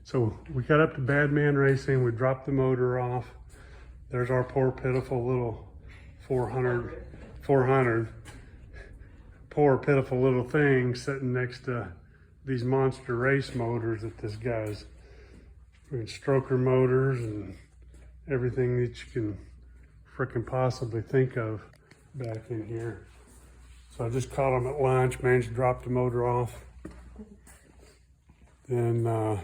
So we got up to Badman Racing, we dropped the motor off. There's our poor pitiful little 400, poor pitiful little thing sitting next to these monster race motors that this guy's, stroker motors and everything that you can frickin' possibly think of back in here. So I just caught him at lunch, managed to drop the motor off. Then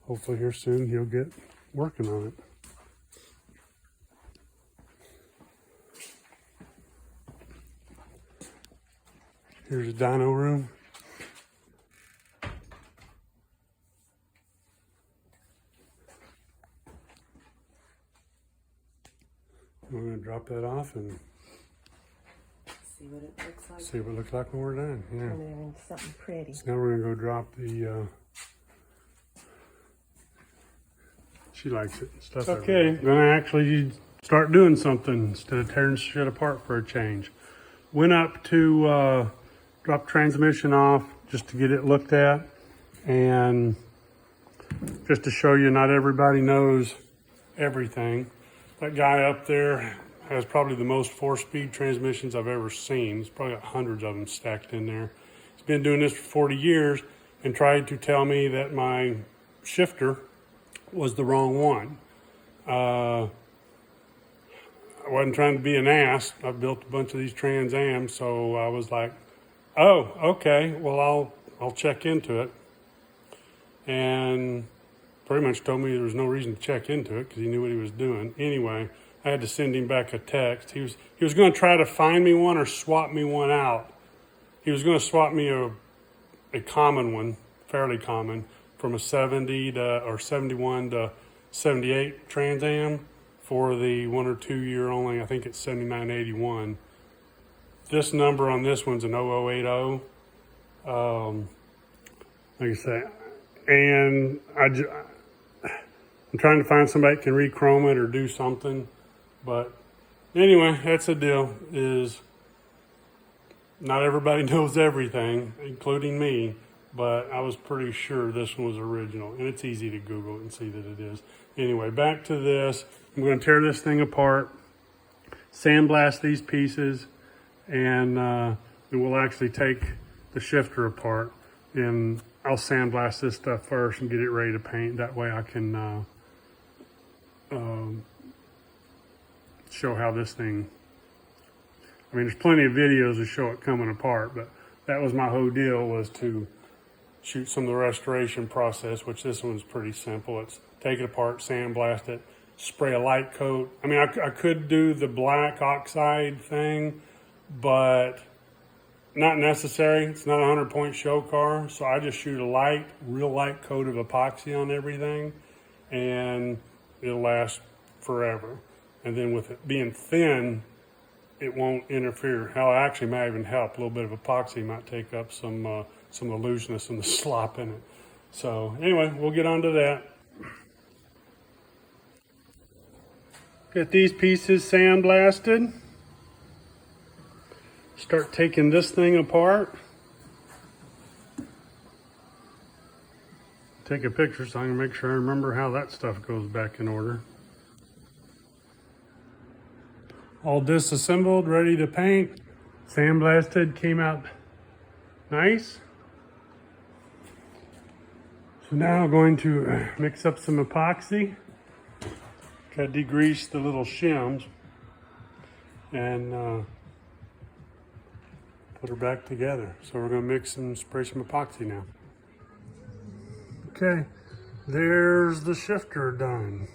hopefully here soon he'll get working on it. Here's a dyno room. We're gonna drop that off and See what it looks like. see what it looks like when we're done. Yeah. And then something pretty. So now we're gonna go drop the. She likes it. Stuff. Okay, gonna actually start doing something instead of tearing shit apart for a change. Went up to drop transmission off just to get it looked at, and just to show you, not everybody knows everything. That guy up there has probably the most 4-speed transmissions I've ever seen. He's probably got hundreds of them stacked in there. He's been doing this for 40 years and tried to tell me that my shifter was the wrong one. I wasn't trying to be an ass. I've built a bunch of these Trans Ams, so I was like, oh, okay, well, I'll check into it. And pretty much told me there was no reason to check into it because he knew what he was doing. Anyway, I had to send him back a text. He was going to try to find me one or swap me one out. He was going to swap me a common one, fairly common, from a 70 to, or 71 to 78 Trans Am for the 1 or 2 year only. I think it's 7981. This number on this one's an 0080. Like I say, and I'm trying to find somebody that can re-chrome it or do something. But anyway, that's the deal, is not everybody knows everything, including me, but I was pretty sure this one was original, and it's easy to Google it and see that it is. Anyway, back to this. I'm going to tear this thing apart, sandblast these pieces, and we'll actually take the shifter apart, and I'll sandblast this stuff first and get it ready to paint. That way I can show how this thing, I mean, there's plenty of videos to show it coming apart, but that was my whole deal, was to shoot some of the restoration process, which this one's pretty simple. It's take it apart, sandblast it, spray a light coat. I mean, I could do the black oxide thing, but not necessary. It's not a 100-point show car, so I just shoot a real light coat of epoxy on everything, and it'll last forever. And then with it being thin, it won't interfere. Hell, it actually might even help. A little bit of epoxy might take up some of the looseness and the slop in it. So anyway, we'll get on to that. Get these pieces sandblasted. Start taking this thing apart. Take a picture so I can make sure I remember how that stuff goes back in order. All disassembled, ready to paint. Sandblasted, came out nice. So now I'm going to mix up some epoxy. Got to degrease the little shims and put her back together. So we're going to mix and spray some epoxy now. Okay, there's the shifter done.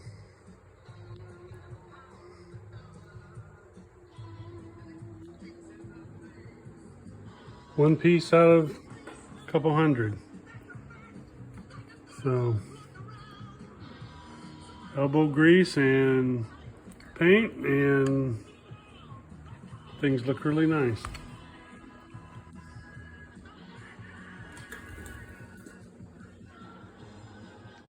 One piece out of a couple hundred. So elbow grease and paint, and things look really nice.